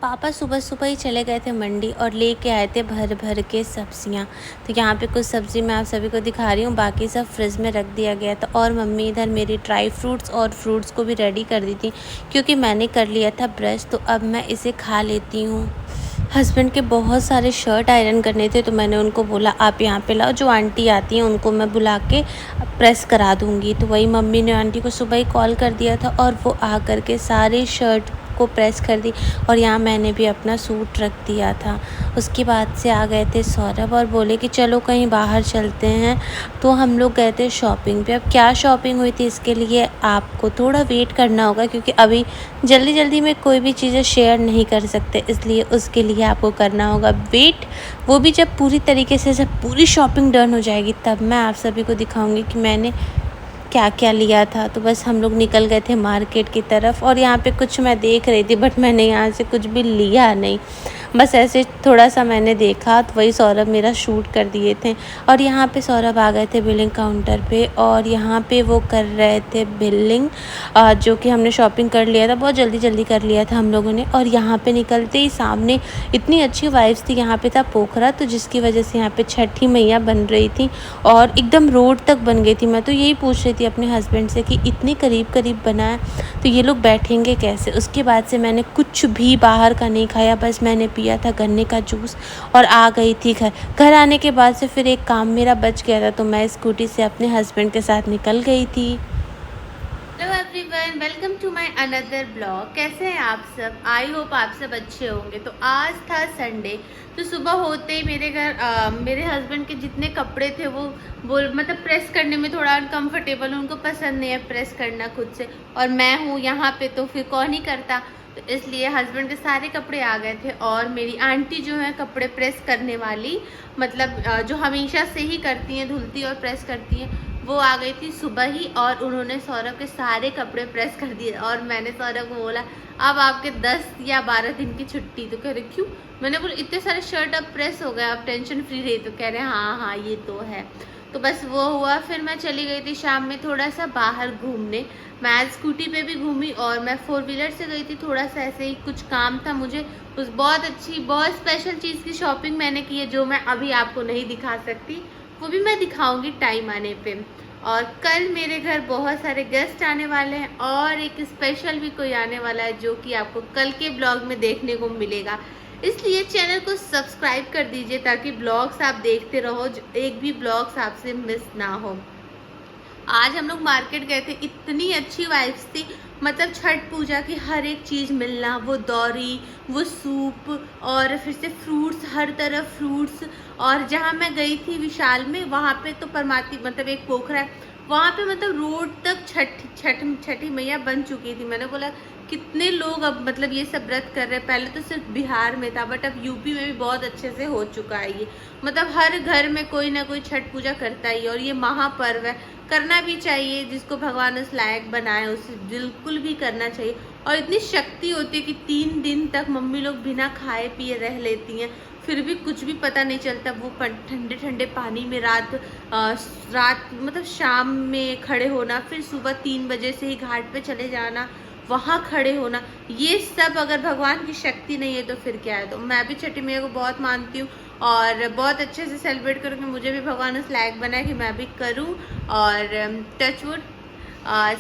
पापा सुबह सुबह ही चले गए थे मंडी और लेके आए थे भर भर के सब्जियां। तो यहाँ पे कुछ सब्ज़ी मैं आप सभी को दिखा रही हूँ, बाकी सब फ्रिज में रख दिया गया था। और मम्मी इधर मेरी ड्राई फ्रूट्स और फ्रूट्स को भी रेडी कर दी थी, क्योंकि मैंने कर लिया था ब्रश। तो अब मैं इसे खा लेती हूँ। हस्बैंड के बहुत सारे शर्ट आयरन करने थे, तो मैंने उनको बोला आप यहाँ पे लाओ, जो आंटी आती हैं उनको मैं बुला के प्रेस करा दूँगी। तो वही मम्मी ने आंटी को सुबह ही कॉल कर दिया था और वो आ कर के सारे शर्ट को प्रेस कर दी। और यहाँ मैंने भी अपना सूट रख दिया था। उसके बाद से आ गए थे सौरभ और बोले कि चलो कहीं बाहर चलते हैं। तो हम लोग गए थे शॉपिंग पे। अब क्या शॉपिंग हुई थी इसके लिए आपको थोड़ा वेट करना होगा, क्योंकि अभी जल्दी जल्दी में कोई भी चीज़ें शेयर नहीं कर सकते, इसलिए उसके लिए आपको करना होगा वेट। वो भी जब पूरी तरीके से जब पूरी शॉपिंग डन हो जाएगी तब मैं आप सभी को दिखाऊंगी कि मैंने क्या क्या लिया था। तो बस हम लोग निकल गए थे मार्केट की तरफ, और यहाँ पे कुछ मैं देख रही थी बट मैंने यहाँ से कुछ भी लिया नहीं, बस ऐसे थोड़ा सा मैंने देखा। तो वही सौरभ मेरा शूट कर दिए थे। और यहाँ पे सौरभ आ गए थे बिलिंग काउंटर पे, और यहाँ पे वो कर रहे थे बिलिंग, जो कि हमने शॉपिंग कर लिया था, बहुत जल्दी जल्दी कर लिया था हम लोगों ने। और यहाँ पे निकलते ही सामने इतनी अच्छी वाइब्स थी, यहाँ पे था पोखरा, तो जिसकी वजह से यहाँ पे छठी मैया बन रही थी और एकदम रोड तक बन गई थी। मैं तो यही पूछ रही थी अपने हस्बैंड से कि इतने करीब करीब बना है तो ये लोग बैठेंगे कैसे। उसके बाद से मैंने कुछ भी बाहर का नहीं खाया, बस मैंने पिया था गन्ने का जूस और आ गई थी घर आने के बाद से फिर एक काम मेरा बच गया था, तो मैं स्कूटी से अपने हस्बैंड के साथ निकल गई थी। Hello everyone, welcome to my another blog. कैसे हैं आप सब? आई होप आप सब अच्छे होंगे। तो आज था संडे, तो सुबह होते ही मेरे घर मेरे हस्बैंड के जितने कपड़े थे वो मतलब प्रेस करने में थोड़ा अनकंफर्टेबल, उनको पसंद नहीं है प्रेस करना खुद से, और मैं हूँ यहाँ पे तो फिर कौन ही करता। तो इसलिए हस्बैंड के सारे कपड़े आ गए थे। और मेरी आंटी जो है कपड़े प्रेस करने वाली, मतलब जो हमेशा से ही करती हैं, धुलती और प्रेस करती हैं, वो आ गई थी सुबह ही। और उन्होंने सौरभ के सारे कपड़े प्रेस कर दिए। और मैंने सौरभ को बोला अब आपके 10 या 12 दिन की छुट्टी। तो कह रहे क्यों? मैंने बोला इतने सारे शर्ट अब प्रेस हो गए, अब टेंशन फ्री रही। तो कह रहे हाँ हाँ ये तो है। तो बस वो हुआ। फिर मैं चली गई थी शाम में थोड़ा सा बाहर घूमने। मैं आज स्कूटी पे भी घूमी और मैं 4 व्हीलर से गई थी, थोड़ा सा ऐसे ही कुछ काम था मुझे। उस बहुत अच्छी बहुत स्पेशल चीज़ की शॉपिंग मैंने की है, जो मैं अभी आपको नहीं दिखा सकती, वो भी मैं दिखाऊंगी टाइम आने पे। और कल मेरे घर बहुत सारे गेस्ट आने वाले हैं और एक स्पेशल भी कोई आने वाला है, जो कि आपको कल के ब्लॉग में देखने को मिलेगा। इसलिए चैनल को सब्सक्राइब कर दीजिए ताकि ब्लॉग्स आप देखते रहो, एक भी ब्लॉग्स आपसे मिस ना हो। आज हम लोग मार्केट गए थे, इतनी अच्छी वाइब्स थी, मतलब छठ पूजा की हर एक चीज़ मिलना, वो दौरी, वो सूप, और फिर से फ्रूट्स, हर तरफ फ्रूट्स। और जहाँ मैं गई थी विशाल में, वहाँ पे तो परमाती मतलब एक पोखरा है, वहाँ पे मतलब रोड तक छठी मैया बन चुकी थी। मैंने बोला कितने लोग अब मतलब ये सब व्रत कर रहे हैं। पहले तो सिर्फ बिहार में था, बट अब यूपी में भी बहुत अच्छे से हो चुका है ये। मतलब हर घर में कोई ना कोई छठ पूजा करता ही है, और ये महापर्व है, करना भी चाहिए। जिसको भगवान उस लायक बनाए उसे बिल्कुल भी करना चाहिए। और इतनी शक्ति होती है कि 3 दिन तक मम्मी लोग बिना खाए पिए रह लेती हैं, फिर भी कुछ भी पता नहीं चलता। वो ठंडे ठंडे पानी में रात मतलब शाम में खड़े होना, फिर सुबह 3 बजे से ही घाट पे चले जाना, वहाँ खड़े होना, ये सब अगर भगवान की शक्ति नहीं है तो फिर क्या है। तो मैं भी छठी मैया को बहुत मानती हूँ और बहुत अच्छे से सेलिब्रेट करूँगी। मुझे भी भगवान उस लायक बनाए कि मैं भी करूँ, और टचवुड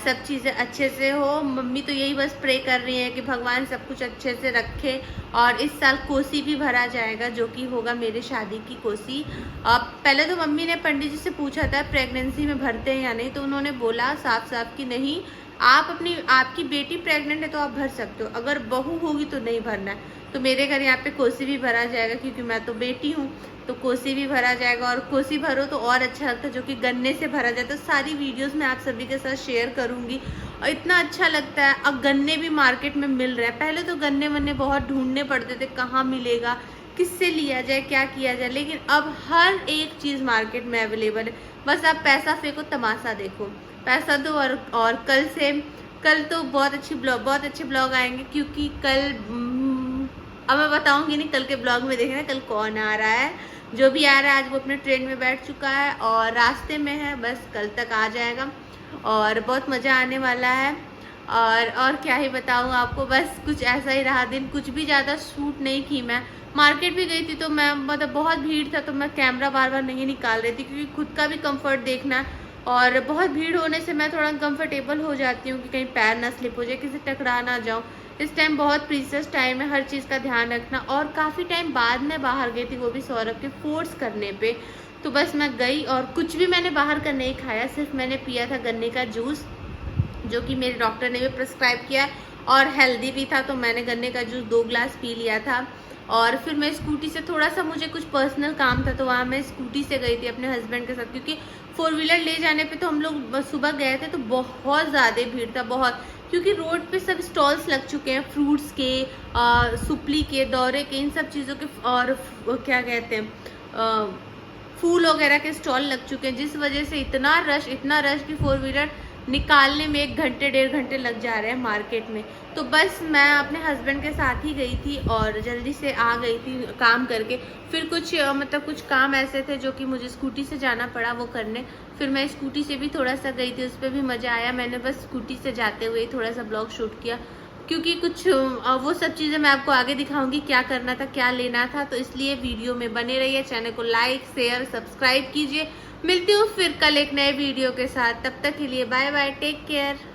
सब चीज़ें अच्छे से हो। मम्मी तो यही बस प्रे कर रही हैं कि भगवान सब कुछ अच्छे से रखे। और इस साल कोसी भी भरा जाएगा, जो कि होगा मेरे शादी की कोसी। पहले तो मम्मी ने पंडित जी से पूछा था प्रेगनेंसी में भरते हैं या नहीं, तो उन्होंने बोला साफ साफ कि नहीं, आपकी बेटी प्रेग्नेंट है तो आप भर सकते हो, अगर बहू होगी तो नहीं भरना है। तो मेरे घर यहाँ पे कोसी भी भरा जाएगा, क्योंकि मैं तो बेटी हूँ, तो कोसी भी भरा जाएगा। और कोसी भरो तो और अच्छा लगता है, जो कि गन्ने से भरा जाता है। तो सारी वीडियोस मैं आप सभी के साथ शेयर करूँगी, और इतना अच्छा लगता है। अब गन्ने भी मार्केट में मिल रहे हैं, पहले तो गन्ने वन्ने बहुत ढूंढने पड़ते थे, कहाँ मिलेगा, किससे लिया जाए, क्या किया जाए, लेकिन अब हर एक चीज़ मार्केट में अवेलेबल है। बस आप पैसा फेंको, तमाशा देखो, पैसा दो। और कल तो बहुत अच्छे ब्लॉग आएंगे, क्योंकि कल अब मैं बताऊंगी नहीं, कल के ब्लॉग में देखना कल कौन आ रहा है। जो भी आ रहा है आज वो अपने ट्रेन में बैठ चुका है और रास्ते में है, बस कल तक आ जाएगा और बहुत मज़ा आने वाला है। और क्या ही बताऊँ आपको, बस कुछ ऐसा ही रहा दिन, कुछ भी ज़्यादा शूट नहीं की मैं। मार्केट भी गई थी तो मैं मतलब बहुत भीड़ था तो मैं कैमरा बार-बार नहीं निकाल रही थी क्योंकि खुद का भी कंफर्ट देखना है और बहुत भीड़ होने से मैं थोड़ा अनकंफर्टेबल हो जाती हूँ कि कहीं पैर ना स्लिप हो जाए, किसी टकरा ना जाऊँ। इस टाइम बहुत प्रीशियस टाइम है, हर चीज़ का ध्यान रखना। और काफ़ी टाइम बाद मैं बाहर गई थी, वो भी सौरभ के फ़ोर्स करने पे। तो बस मैं गई और कुछ भी मैंने बाहर का नहीं खाया, सिर्फ मैंने पिया था गन्ने का जूस, जो कि मेरे डॉक्टर ने भी प्रिस्क्राइब किया और हेल्दी भी था, तो मैंने गन्ने का जूस 2 ग्लास पी लिया था। और फिर मैं स्कूटी से थोड़ा-सा, मुझे कुछ पर्सनल काम था तो वहाँ मैं स्कूटी से गई थी अपने हस्बैंड के साथ, क्योंकि 4 व्हीलर ले जाने पे तो हम लोग सुबह गए थे तो बहुत ज़्यादा भीड़ था, बहुत। क्योंकि रोड पे सब स्टॉल्स लग चुके हैं, फ्रूट्स के, सुपली के, दौरे के, इन सब चीज़ों के, और क्या कहते हैं, फूल वगैरह के स्टॉल लग चुके हैं, जिस वजह से इतना रश कि 4 व्हीलर निकालने में 1 घंटे 1.5 घंटे लग जा रहे हैं मार्केट में। तो बस मैं अपने हस्बैंड के साथ ही गई थी और जल्दी से आ गई थी काम करके। फिर कुछ मतलब कुछ काम ऐसे थे जो कि मुझे स्कूटी से जाना पड़ा वो करने। फिर मैं स्कूटी से भी थोड़ा-सा गई थी, उस पे भी मज़ा आया। मैंने बस स्कूटी से जाते हुए थोड़ा-सा ब्लॉग शूट किया, क्योंकि कुछ वो सब चीज़ें मैं आपको आगे दिखाऊंगी, क्या करना था, क्या लेना था। तो इसलिए वीडियो में बने रहिए, चैनल को लाइक शेयर सब्सक्राइब कीजिए। मिलती हूँ फिर कल एक नए वीडियो के साथ, तब तक के लिए बाय बाय, टेक केयर।